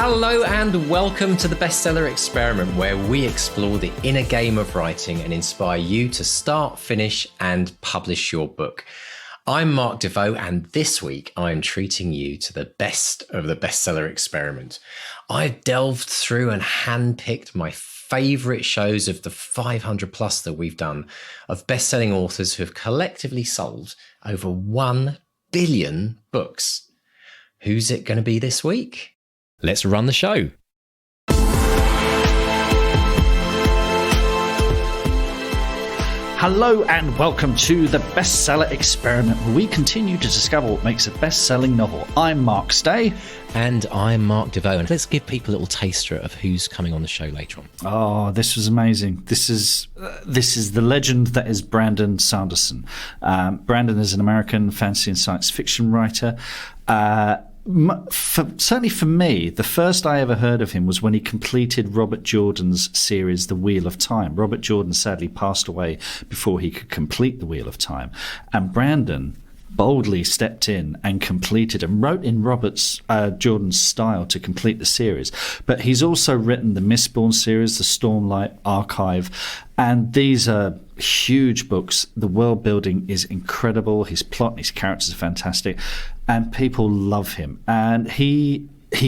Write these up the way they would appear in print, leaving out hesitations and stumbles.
Hello and welcome to the Bestseller Experiment, where we explore the inner game of writing and inspire you to start, finish, and publish your book. I'm Mark Desvaux, and this week I'm treating you to the best of the Bestseller Experiment. I've delved through and handpicked my favourite shows of the 500 plus that we've done of best-selling authors who have collectively sold over 1 billion books. Who's it going to be this week? Let's run the show. Hello and welcome to the Bestseller Experiment, where we continue to discover what makes a best-selling novel. I'm Mark Stay. And I'm Mark Desvaux. And let's give people a little taster of who's coming on the show later on. Oh, this was amazing. This is the legend that is Brandon Sanderson. Brandon is an American fantasy and science fiction writer. Certainly for me, the first I ever heard of him was when he completed Robert Jordan's series, The Wheel of Time. Robert Jordan sadly passed away before he could complete The Wheel of Time. And Brandon boldly stepped in and completed and wrote in Jordan's style to complete the series. But he's also written the Mistborn series, the Stormlight Archive, and these are huge books. The world building is incredible. His plot and his characters are fantastic, and people love him. And he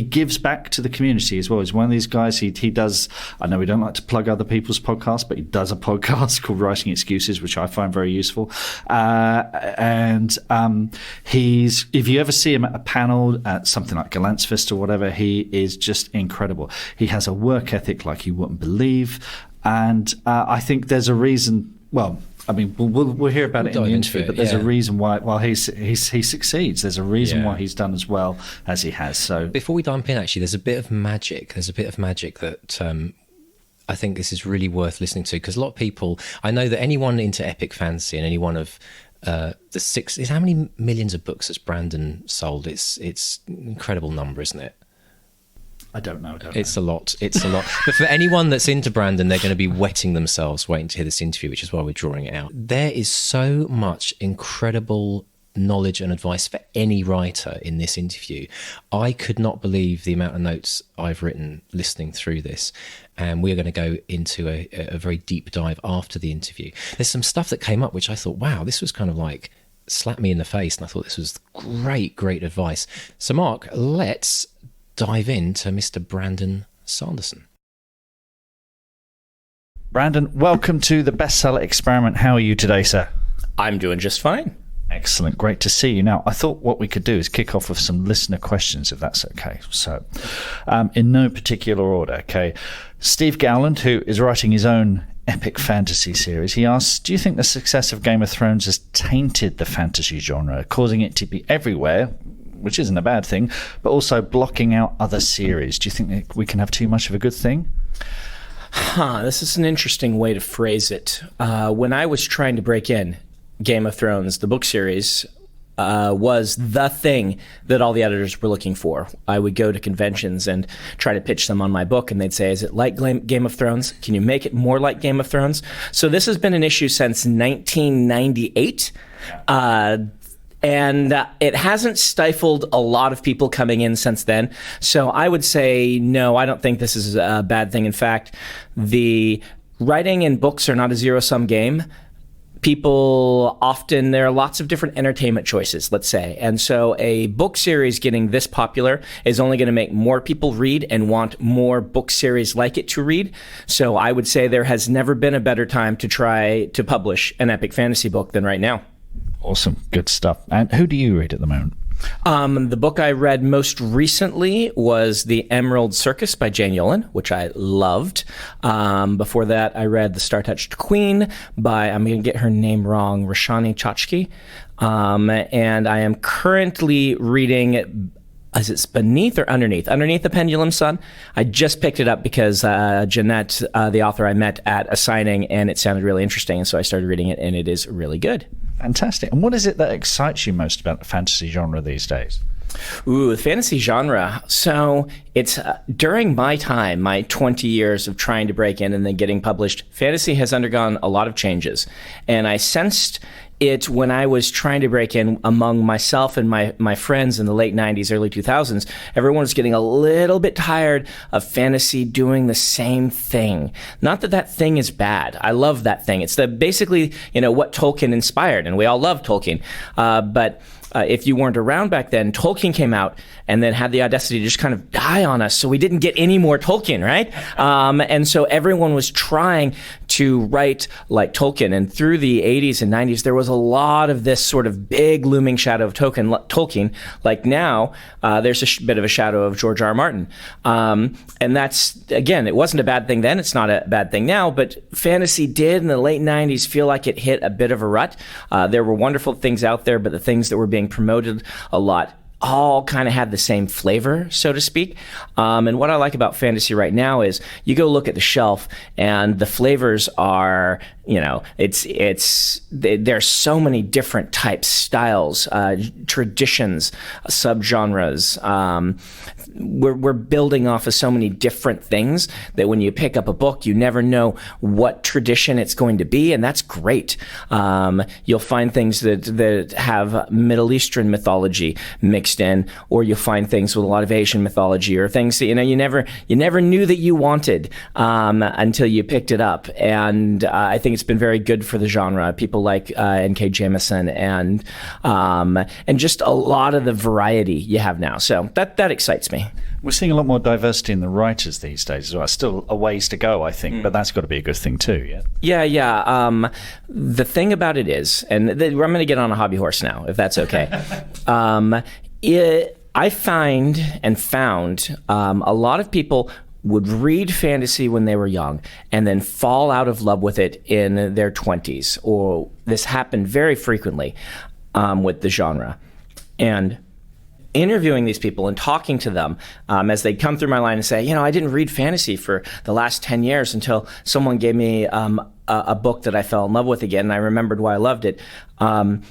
gives back to the community as well. He's one of these guys, he does, I know we don't like to plug other people's podcasts, but he does a podcast called Writing Excuses, which I find very useful. If you ever see him at a panel at something like Galantsfest or whatever, he is just incredible. He has a work ethic like you wouldn't believe. And I think there's a reason, well, I mean, we'll hear about it in the interview, but there's a reason why he succeeds. There's a reason why he's done as well as he has. So before we jump in, actually, there's a bit of magic. That I think this is really worth listening to, because a lot of people, I know that anyone into epic fantasy and any one of the six, is how many millions of books has Brandon sold? It's an incredible number, isn't it? I don't know. It's a lot. But for anyone that's into Brandon, they're going to be wetting themselves waiting to hear this interview, which is why we're drawing it out. There is so much incredible knowledge and advice for any writer in this interview. I could not believe the amount of notes I've written listening through this. And we're going to go into a very deep dive after the interview. There's some stuff that came up which I thought, wow, this was kind of like slapped me in the face. And I thought this was great advice. So Mark, let's dive into Mr. Brandon Sanderson. Brandon, welcome to the Bestseller Experiment. How are you today, sir? I'm doing just fine. Excellent. Great to see you. Now, I thought what we could do is kick off with some listener questions, if that's okay. So, in no particular order, okay. Steve Gowland, who is writing his own epic fantasy series, he asks, do you think the success of Game of Thrones has tainted the fantasy genre, causing it to be everywhere, which isn't a bad thing, but also blocking out other series? Do you think that we can have too much of a good thing? This is an interesting way to phrase it. When I was trying to break in, Game of Thrones, the book series, was the thing that all the editors were looking for. I would go to conventions and try to pitch them on my book, and they'd say, is it like Game of Thrones? Can you make it more like Game of Thrones? So this has been an issue since 1998. And it hasn't stifled a lot of people coming in since then. So I would say, no, I don't think this is a bad thing. In fact, the writing and books are not a zero-sum game. People often, there are lots of different entertainment choices, let's say. And so a book series getting this popular is only going to make more people read and want more book series like it to read. So I would say there has never been a better time to try to publish an epic fantasy book than right now. Awesome. Good stuff. And who do you read at the moment? The book I read most recently was The Emerald Circus by Jane Yolen, which I loved. Before that, I read The Star-Touched Queen by, I'm going to get her name wrong, Roshani Chachki. And I am currently reading, is it Beneath or Underneath? Underneath the Pendulum Sun. I just picked it up because Jeanette, the author, I met at a signing, and it sounded really interesting. And so I started reading it, and it is really good. Fantastic. And what is it that excites you most about the fantasy genre these days? Ooh, the fantasy genre. So it's during my time, my 20 years of trying to break in and then getting published, fantasy has undergone a lot of changes. And I sensed when I was trying to break in among myself and my friends in the late 90s, early 2000s, everyone was getting a little bit tired of fantasy doing the same thing. Not that that thing is bad. I love that thing. It's basically, what Tolkien inspired, and we all love Tolkien. But if you weren't around back then, Tolkien came out and then had the audacity to just kind of die on us, so we didn't get any more Tolkien, right? And so everyone was trying to write like Tolkien. And through the 80s and 90s, there was a lot of this sort of big looming shadow of Tolkien. Like now, there's a bit of a shadow of George R. R. Martin. And that's, again, it wasn't a bad thing then. It's not a bad thing now. But fantasy did in the late 90s feel like it hit a bit of a rut. There were wonderful things out there, but the things that were being promoted a lot all kind of had the same flavor, so to speak. And what I like about fantasy right now is you go look at the shelf and the flavors are, there's so many different types, styles, traditions, subgenres. We're building off of so many different things that when you pick up a book, you never know what tradition it's going to be, and that's great. You'll find things that have Middle Eastern mythology mixed in, or you'll find things with a lot of Asian mythology, or things that you never knew that you wanted until you picked it up. And I think it's been very good for the genre. People like N.K. Jemisin and just a lot of the variety you have now. So that excites me. We're seeing a lot more diversity in the writers these days as well. Still a ways to go, I think, but that's got to be a good thing too, yeah? Yeah. The thing about it is, and I'm going to get on a hobby horse now, if that's okay. I found a lot of people would read fantasy when they were young and then fall out of love with it in their 20s. Or this happened very frequently with the genre. And interviewing these people and talking to them as they'd come through my line and say, I didn't read fantasy for the last 10 years until someone gave me a book that I fell in love with again, and I remembered why I loved it.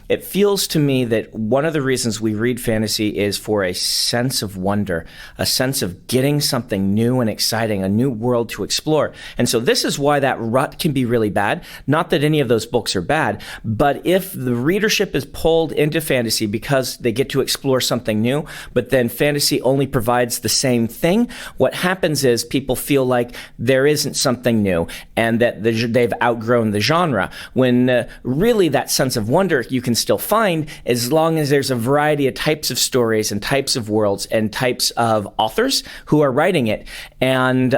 It feels to me that one of the reasons we read fantasy is for a sense of wonder, a sense of getting something new and exciting, a new world to explore. And so this is why that rut can be really bad. Not that any of those books are bad, but if the readership is pulled into fantasy because they get to explore something new, but then fantasy only provides the same thing, what happens is people feel like there isn't something new and that they've outgrown the genre, when really that sense of wonder you can still find as long as there's a variety of types of stories and types of worlds and types of authors who are writing it. And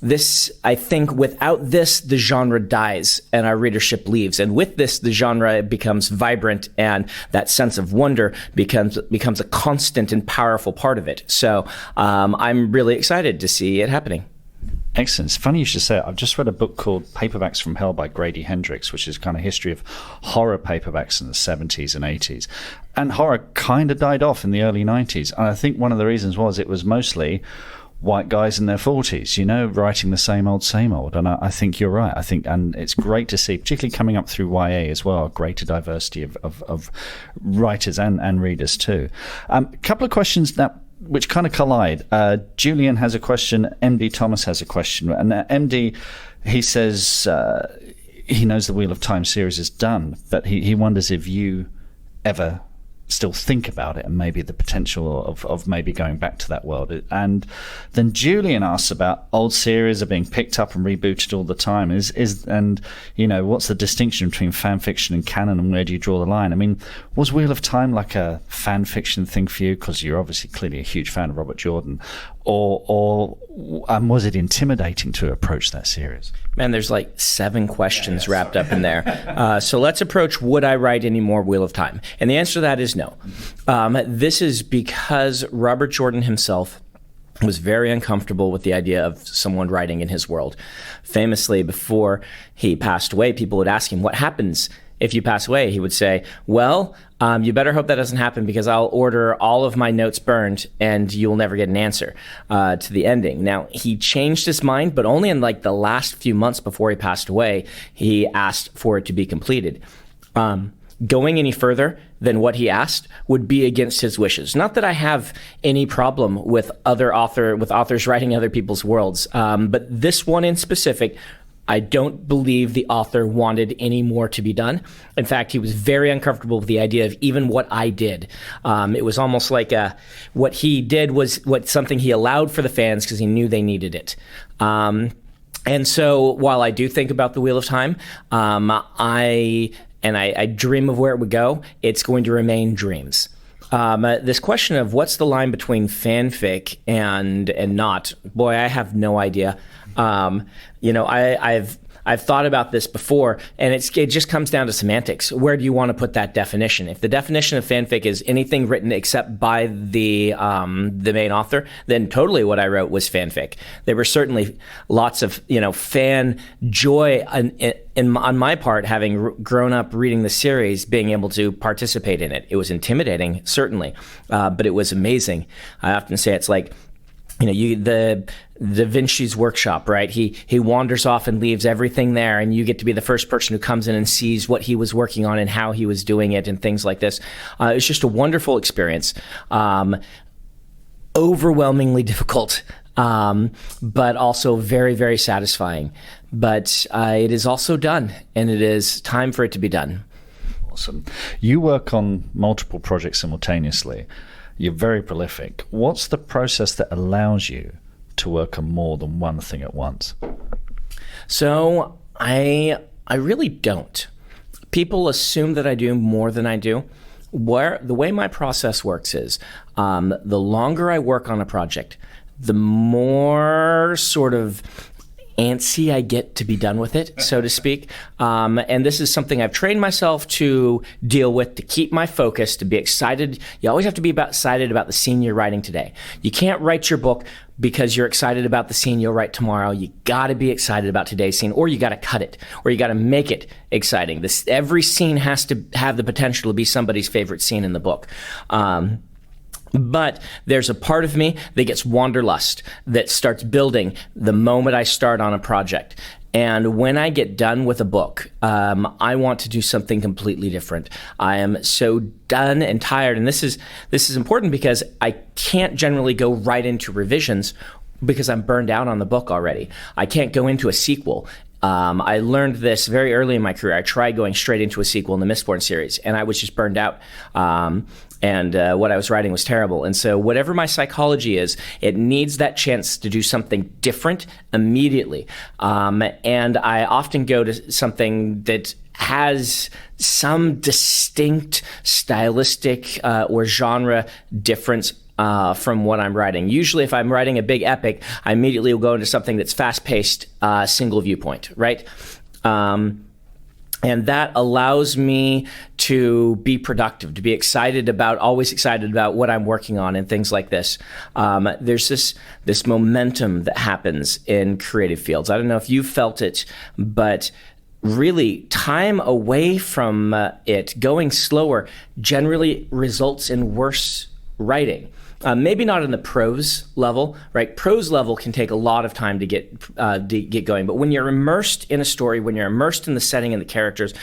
this, I think, without this, the genre dies and our readership leaves. And with this, the genre becomes vibrant and that sense of wonder becomes a constant and powerful part of it. So I'm really excited to see it happening. Excellent. It's funny you should say it. I've just read a book called Paperbacks from Hell by Grady Hendrix, which is kind of history of horror paperbacks in the 70s and 80s. And horror kind of died off in the early 90s. And I think one of the reasons was it was mostly white guys in their 40s, writing the same old. And I think you're right. And it's great to see, particularly coming up through YA as well, greater diversity of writers and readers too. A couple of questions which kind of collide. Julian has a question, MD Thomas has a question, and MD, he says he knows the Wheel of Time series is done, but he wonders if you ever still think about it and maybe the potential of maybe going back to that world. And then Julian asks about old series are being picked up and rebooted all the time. What's the distinction between fan fiction and canon, and where do you draw the line? I mean, was Wheel of Time like a fan fiction thing for you? Because you're obviously clearly a huge fan of Robert Jordan. Or was it intimidating to approach that series? Man, there's like 7 questions wrapped up in there. So let's approach, would I write any more Wheel of Time? And the answer to that is no. This is because Robert Jordan himself was very uncomfortable with the idea of someone writing in his world. Famously, before he passed away, people would ask him, what happens if you pass away? He would say, well, you better hope that doesn't happen, because I'll order all of my notes burned and you'll never get an answer to the ending. Now, he changed his mind, but only in like the last few months before he passed away, he asked for it to be completed. Going any further than what he asked would be against his wishes. Not that I have any problem with authors writing other people's worlds, but this one in specific, I don't believe the author wanted any more to be done. In fact, he was very uncomfortable with the idea of even what I did. It was almost like what he did was something he allowed for the fans because he knew they needed it. And so while I do think about the Wheel of Time, I dream of where it would go, it's going to remain dreams. This question of what's the line between fanfic and not, boy, I have no idea. I've thought about this before, and it just comes down to semantics. Where do you want to put that definition? If the definition of fanfic is anything written except by the main author, then totally what I wrote was fanfic. There were certainly lots of fan joy on my part, having grown up reading the series, being able to participate in it. It was intimidating, certainly, but it was amazing. I often say it's like, the Da Vinci's workshop, right? He wanders off and leaves everything there, and you get to be the first person who comes in and sees what he was working on and how he was doing it and things like this. It's just a wonderful experience. Overwhelmingly difficult, but also very, very satisfying. But it is also done, and it is time for it to be done. Awesome. You work on multiple projects simultaneously. You're very prolific. What's the process that allows you to work on more than one thing at once? So I really don't. People assume that I do more than I do. The way my process works is the longer I work on a project, the more sort of antsy I get to be done with it, so to speak. And this is something I've trained myself to deal with, to keep my focus, to be excited. You always have to be excited about the scene you're writing today. You can't write your book because you're excited about the scene you'll write tomorrow. You got to be excited about today's scene, or you got to cut it, or you got to make it exciting. Every scene has to have the potential to be somebody's favorite scene in the book. But there's a part of me that gets wanderlust, that starts building the moment I start on a project. And when I get done with a book, I want to do something completely different. I am so done and tired. And this is important because I can't generally go right into revisions because I'm burned out on the book already. I can't go into a sequel. I learned this very early in my career. I tried going straight into a sequel in the Mistborn series, and I was just burned out. And what I was writing was terrible. And so whatever my psychology is, it needs that chance to do something different immediately. And I often go to something that has some distinct stylistic or genre difference from what I'm writing. Usually if I'm writing a big epic, I immediately will go into something that's fast-paced, single viewpoint, right? And that allows me to be productive, to be always excited about what I'm working on and things like this. There's this momentum that happens in creative fields. I don't know if you felt it, but really time away from it, going slower, generally results in worse writing. Maybe not in the prose level, right? Prose level can take a lot of time to get going. But when you're immersed in a story, when you're immersed in the setting and the characters,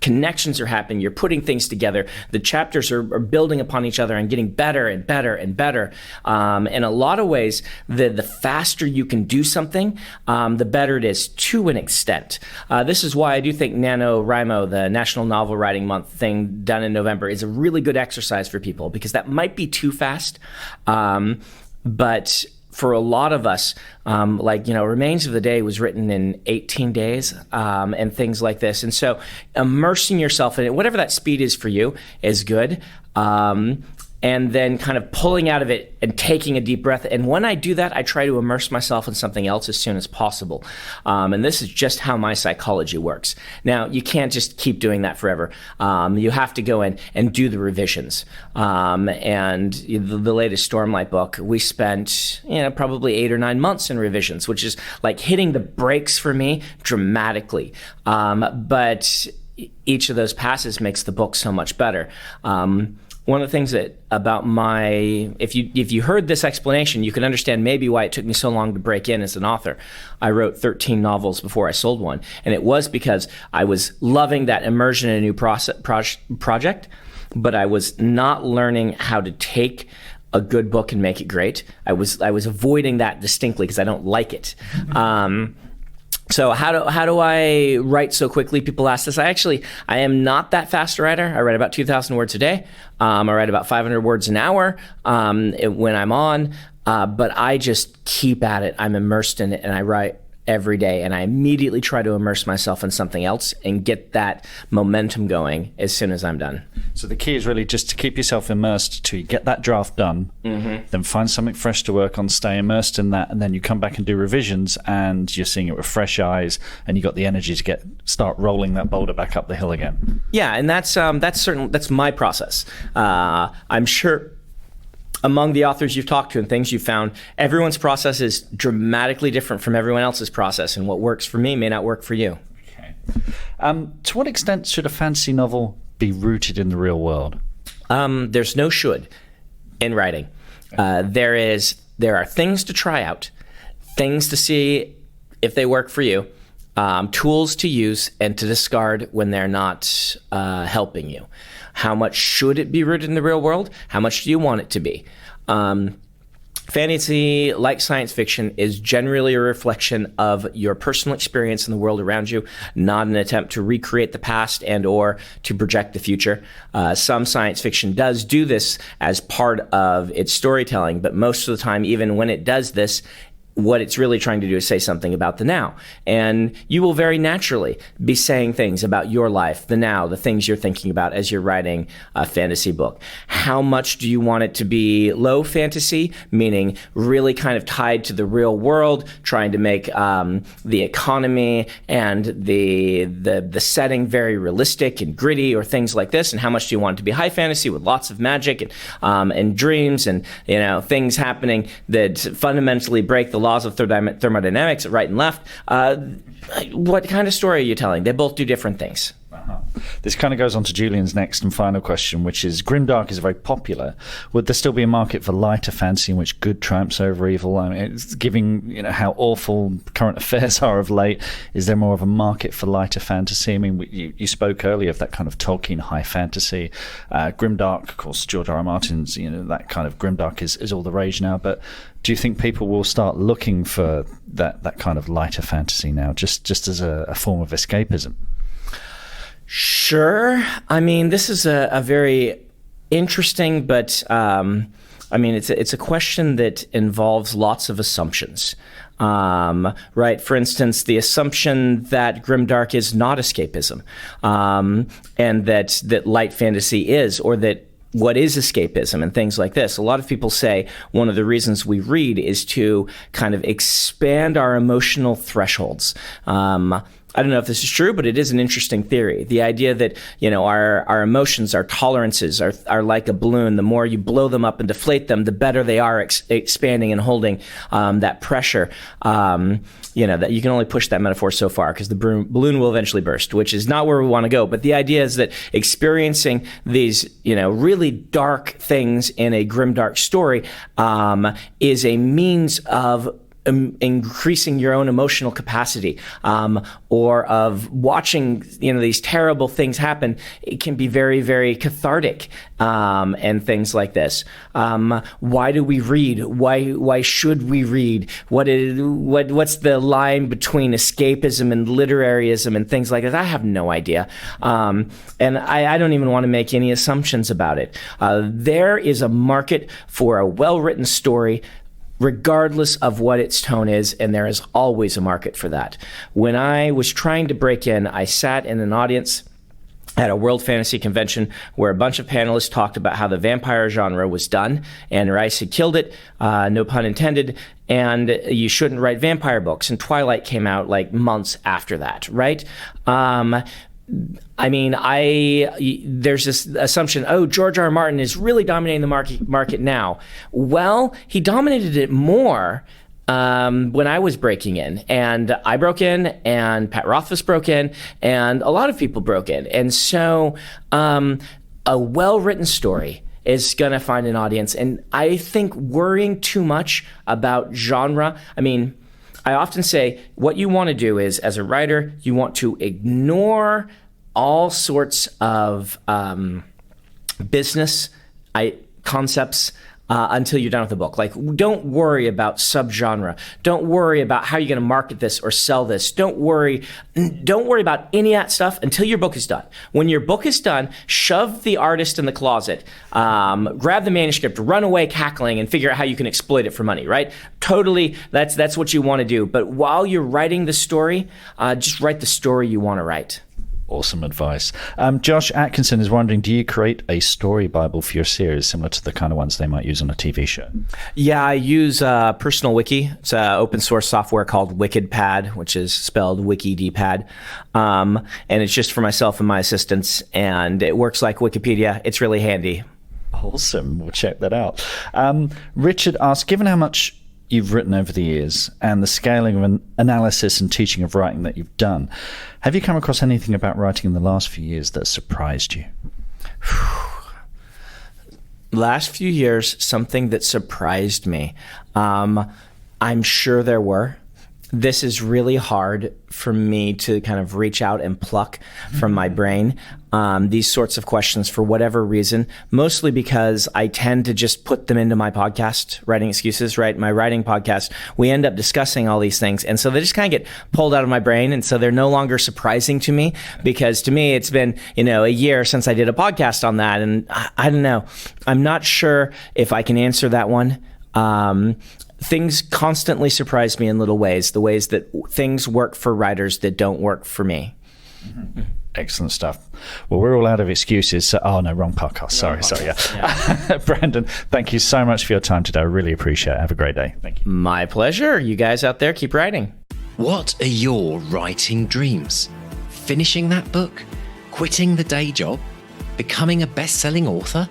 connections are happening. You're putting things together. The chapters are building upon each other and getting better and better and better. In a lot of ways, the faster you can do something, the better it is to an extent. This is why I do think NaNoWriMo, the National Novel Writing Month thing done in November, is a really good exercise for people, because that might be too fast. But for a lot of us, Remains of the Day was written in 18 days and things like this. And so immersing yourself in it, whatever that speed is for you, is good. And then kind of pulling out of it and taking a deep breath. And when I do that, I try to immerse myself in something else as soon as possible. And this is just how my psychology works. Now, you can't just keep doing that forever. You have to go in and do the revisions. And the latest Stormlight book, we spent probably 8 or 9 months in revisions, which is like hitting the brakes for me dramatically. But each of those passes makes the book so much better. One of the things if you heard this explanation, you can understand maybe why it took me so long to break in as an author. I wrote 13 novels before I sold one, and it was because I was loving that immersion in a new project, but I was not learning how to take a good book and make it great. I was avoiding that distinctly because I don't like it. So how do I write so quickly? People ask this. I am not that fast a writer. I write about 2,000 words a day. I write about 500 words an hour when I'm on. But I just keep at it. I'm immersed in it, and I write every day, and I immediately try to immerse myself in something else and get that momentum going as soon as I'm done. So the key is really just to keep yourself immersed till you get that draft done, then find something fresh to work on, stay immersed in that, and then you come back and do revisions, and you're seeing it with fresh eyes, and you got the energy to start rolling that boulder back up the hill again. Yeah, and that's my process. I'm sure among the authors you've talked to and things you've found, everyone's process is dramatically different from everyone else's process, and what works for me may not work for you. Okay. To what extent should a fantasy novel be rooted in the real world? There's no should in writing. There are things to try out, things to see if they work for you, tools to use and to discard when they're not helping you. How much should it be rooted in the real world? How much do you want it to be? Fantasy, like science fiction, is generally a reflection of your personal experience in the world around you, not an attempt to recreate the past and or to project the future. Some science fiction does do this as part of its storytelling, but most of the time, even when it does this, what it's really trying to do is say something about the now. And you will very naturally be saying things about your life, the now, the things you're thinking about as you're writing a fantasy book. How much do you want it to be low fantasy, meaning really kind of tied to the real world, trying to make the economy and the setting very realistic and gritty or things like this? And how much do you want it to be high fantasy with lots of magic and dreams and things happening that fundamentally break the laws of thermodynamics, right and left? What kind of story are you telling? They both do different things. This kind of goes on to Julian's next and final question, which is, grimdark is very popular. Would there still be a market for lighter fantasy in which good triumphs over evil? I mean, it's giving how awful current affairs are of late. Is there more of a market for lighter fantasy? I mean, you spoke earlier of that kind of Tolkien high fantasy. Grimdark, of course, George R. R. Martin's, that kind of grimdark is all the rage now. But do you think people will start looking for that kind of lighter fantasy now, just as a form of escapism? Sure. I mean, this is a very interesting, but it's a question that involves lots of assumptions. Right? For instance, the assumption that grimdark is not escapism, and that light fantasy is, or that what is escapism and things like this. A lot of people say one of the reasons we read is to kind of expand our emotional thresholds. I don't know if this is true, but it is an interesting theory. The idea that, our emotions, our tolerances are like a balloon. The more you blow them up and deflate them, the better they are expanding and holding that pressure. That you can only push that metaphor so far because the balloon will eventually burst, which is not where we want to go. But the idea is that experiencing these, really dark things in a grimdark story is a means of increasing your own emotional capacity, or of watching these terrible things happen. It can be very, very cathartic, and things like this. Why do we read? Why should we read? What's the line between escapism and literaryism and things like that? I have no idea, and I don't even want to make any assumptions about it. There is a market for a well-written story, regardless of what its tone is, and there is always a market for that. When I was trying to break in, I sat in an audience at a World Fantasy Convention where a bunch of panelists talked about how the vampire genre was done, and Rice had killed it, no pun intended, and you shouldn't write vampire books. And Twilight came out like months after that, right? There's this assumption, George R. R. Martin is really dominating the market now. Well, he dominated it more when I was breaking in. And I broke in, and Pat Rothfuss broke in, and a lot of people broke in. And so a well-written story is going to find an audience. And I think worrying too much about genre, I often say what you want to do is, as a writer, you want to ignore all sorts of business concepts, until you're done with the book. Like, don't worry about subgenre. Don't worry about how you're going to market this or sell this. Don't worry about any of that stuff until your book is done. When your book is done, shove the artist in the closet, grab the manuscript, run away cackling, and figure out how you can exploit it for money, right? Totally, that's what you want to do. But while you're writing the story, just write the story you want to write. Awesome advice. Josh Atkinson is wondering, do you create a story Bible for your series similar to the kind of ones they might use on a TV show? Yeah, I use Personal Wiki. It's an open source software called WickedPad, which is spelled WikiDpad. And it's just for myself and my assistants, and it works like Wikipedia. It's really handy. Awesome. We'll check that out. Richard asks, given how much you've written over the years and the scaling of an analysis and teaching of writing that you've done, have you come across anything about writing in the last few years that surprised you? Last few years, something that surprised me. I'm sure there were. This is really hard for me to kind of reach out and pluck from my brain these sorts of questions for whatever reason, mostly because I tend to just put them into my podcast, Writing Excuses, right? My writing podcast, we end up discussing all these things. And so they just kind of get pulled out of my brain. And so they're no longer surprising to me, because to me, it's been, a year since I did a podcast on that. And I don't know. I'm not sure if I can answer that one. Things constantly surprise me in little ways, the ways that things work for writers that don't work for me. Mm-hmm. Excellent stuff. Well, we're all out of excuses. So, wrong podcast. Sorry. Yeah. Brandon, thank you so much for your time today. I really appreciate it. Have a great day. Thank you. My pleasure. You guys out there, keep writing. What are your writing dreams? Finishing that book? Quitting the day job? Becoming a best-selling author?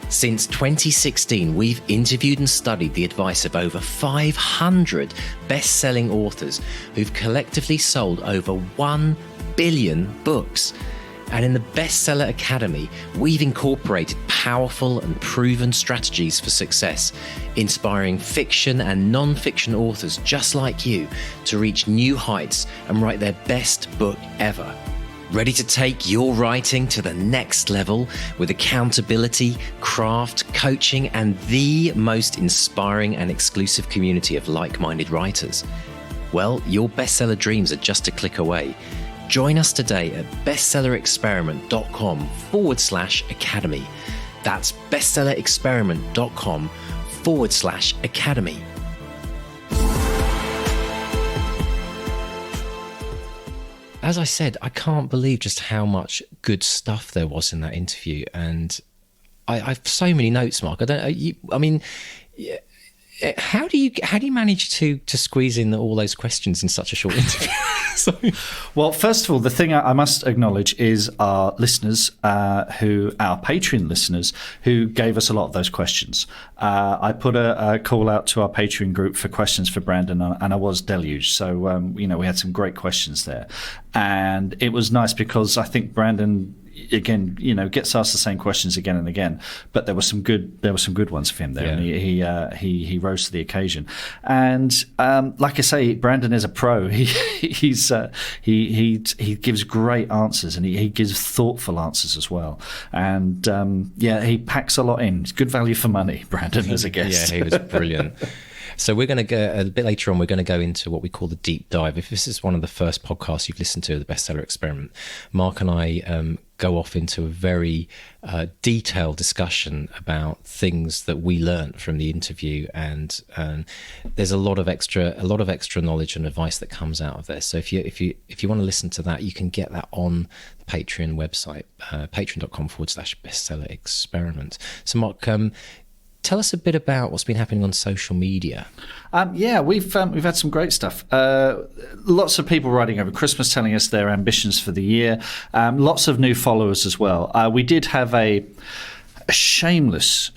Since 2016, we've interviewed and studied the advice of over 500 best-selling authors who've collectively sold over 1 billion books. And in the Bestseller Academy, we've incorporated powerful and proven strategies for success, inspiring fiction and non-fiction authors just like you to reach new heights and write their best book ever. Ready to take your writing to the next level with accountability, craft, coaching, and the most inspiring and exclusive community of like-minded writers? Well, your bestseller dreams are just a click away. Join us today at bestsellerexperiment.com/academy. That's bestsellerexperiment.com/academy. As I said, I can't believe just how much good stuff there was in that interview, and I have so many notes, Mark. I don't. How do you manage to squeeze in all those questions in such a short interview? Well, first of all, the thing I must acknowledge is our listeners, our Patreon listeners, who gave us a lot of those questions. I put a call out to our Patreon group for questions for Brandon, and I was deluged. So, we had some great questions there. And it was nice because I think Brandon, again, gets asked the same questions again and again, but there were some good ones for him there, and he rose to the occasion. And like I say, Brandon is a pro. He gives great answers, and he gives thoughtful answers as well. And he packs a lot in. It's good value for money, Brandon, as a guest. Yeah, he was brilliant. So we're going to go a bit later on. We're going to go into what we call the deep dive. If this is one of the first podcasts you've listened to, the Bestseller Experiment, Mark and I go off into a very detailed discussion about things that we learnt from the interview, and there's a lot of extra knowledge and advice that comes out of this. So if you want to listen to that, you can get that on the Patreon website, patreon.com/bestseller experiment. So Mark, tell us a bit about what's been happening on social media. We've had some great stuff. Lots of people writing over Christmas telling us their ambitions for the year. Lots of new followers as well. We did have a shameless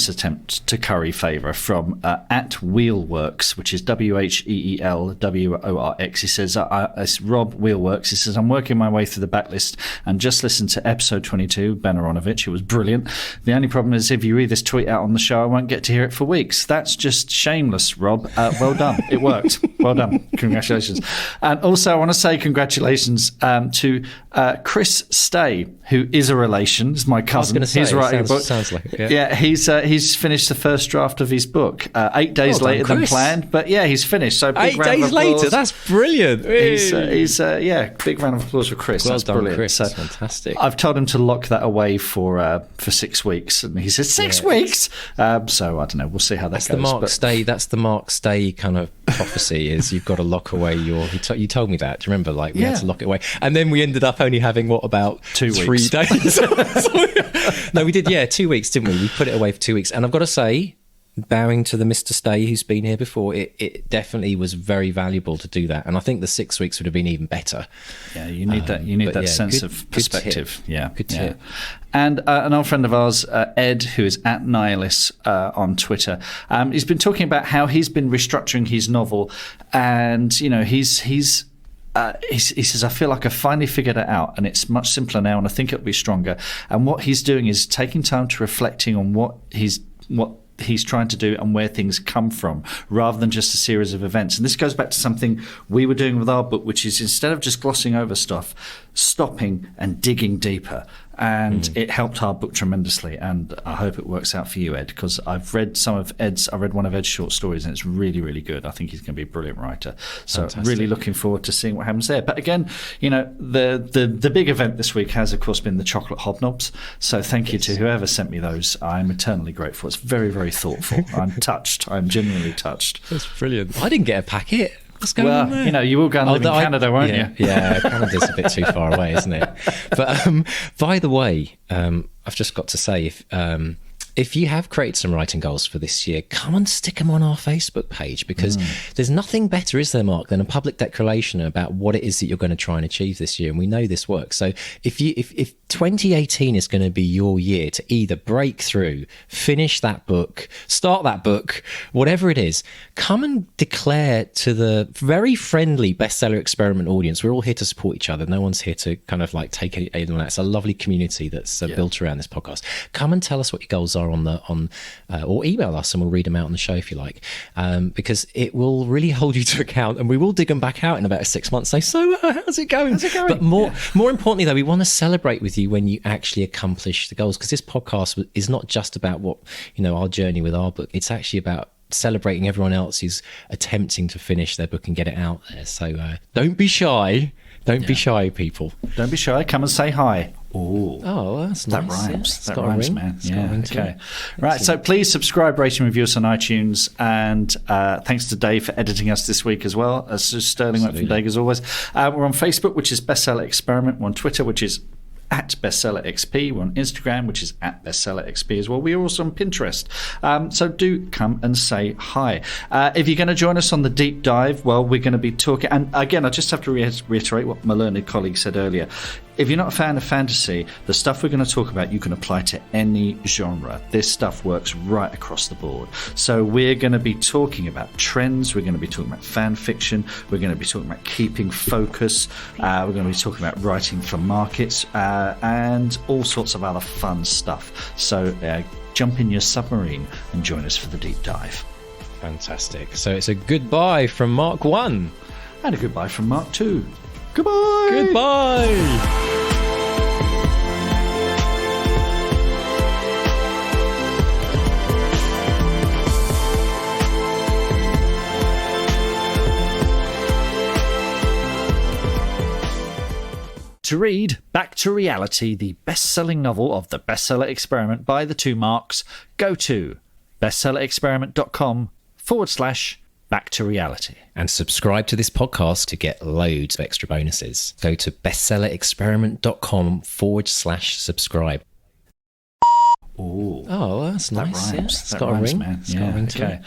attempt to curry favour from at Wheelworks, which is WHEELWORX. He says, it's Rob Wheelworks. He says, I'm working my way through the backlist and just listened to episode 22, Ben Aronovich. It was brilliant. The only problem is if you read this tweet out on the show, I won't get to hear it for weeks. That's just shameless, Rob. Well done. It worked. Well done. Congratulations. And also, I want to say congratulations to Chris Stay, who is a relation. Is my cousin. He's writing a book. Sounds like it. Yeah, he's finished the first draft of his book 8 days later than planned. But yeah, he's finished. So big 8 round days of applause. later. That's brilliant. He's big round of applause for Chris. Well That's done, brilliant. Chris. So That's fantastic. I've told him to lock that away for 6 weeks, and he said 6 weeks. So I don't know. We'll see how that goes. That's the Mark Stay kind of prophecy. Is you've got to lock away your. You told me that. Do you remember? Like we had to lock it away, and then we ended up only having about 2 3 weeks. days. No, we did. Yeah, 2 weeks, didn't we? We put it away for 2 weeks, and I've got to say, bowing to the Mr. Stay who's been here before, it definitely was very valuable to do that, and I think the 6 weeks would have been even better. Yeah, you need that. You need that sense of perspective. Good tip. And an old friend of ours, Ed, who is at Nihilus on Twitter, he's been talking about how he's been restructuring his novel, and he says, I feel like I finally figured it out, and it's much simpler now, and I think it'll be stronger. And what he's doing is taking time to reflecting on what he's trying to do and where things come from, rather than just a series of events. And this goes back to something we were doing with our book, which is instead of just glossing over stuff, stopping and digging deeper. And it helped our book tremendously, and I hope it works out for you, Ed, because I've read one of Ed's short stories, and it's really, really good. I think he's going to be a brilliant writer. So really looking forward to seeing what happens there. But again, the big event this week has, of course, been the chocolate hobnobs. So thank you to whoever sent me those. I'm eternally grateful. It's very, very thoughtful. I'm touched. I'm genuinely touched. That's brilliant. I didn't get a packet. What's going on there? You will go and live in Canada, won't you? Yeah, Canada's a bit too far away, isn't it? But by the way, I've just got to say, if you have created some writing goals for this year, come and stick them on our Facebook page, because there's nothing better, is there, Mark, than a public declaration about what it is that you're going to try and achieve this year. And we know this works. So if 2018 is going to be your year to either break through, finish that book, start that book, whatever it is, come and declare to the very friendly Bestseller Experiment audience. We're all here to support each other. No one's here to kind of like take anyone out. It's a lovely community that's built around this podcast. Come and tell us what your goals are or email us, and we'll read them out on the show if you like, because it will really hold you to account, and we will dig them back out in about 6 months. Say, how's it going? But more importantly, though, we want to celebrate with you when you actually accomplish the goals, because this podcast is not just about what our journey with our book. It's actually about celebrating everyone else who's attempting to finish their book and get it out there. So don't be shy. Don't be shy, people. Don't be shy. Come and say hi. Oh, that's nice. That rhymes. Yeah. That rhymes, man. Okay. Right. So please subscribe, rate, and review us on iTunes. And thanks to Dave for editing us this week as well. As sterling work from Dave as always. We're on Facebook, which is Bestseller Experiment. We're on Twitter, which is at Bestseller XP. We're on Instagram, which is at Bestseller XP as well. We are also on Pinterest. So do come and say hi. If you're going to join us on the deep dive, well, we're going to be talking. And again, I just have to reiterate what my learned colleague said earlier. If you're not a fan of fantasy, the stuff we're going to talk about, you can apply to any genre. This stuff works right across the board. So we're going to be talking about trends. We're going to be talking about fan fiction. We're going to be talking about keeping focus. We're going to be talking about writing for markets and all sorts of other fun stuff. So jump in your submarine and join us for the deep dive. Fantastic. So it's a goodbye from Mark 1. And a goodbye from Mark 2. Goodbye. Goodbye. To read Back to Reality, the best-selling novel of the Bestseller Experiment by the two Marks, go to bestsellerexperiment.com/Back to Reality. And subscribe to this podcast to get loads of extra bonuses. Go to bestsellerexperiment.com/subscribe. Oh, Oh, that's nice. That rhymes. Yeah. It's That got rhymes, a ring. man. It's got a ring to it.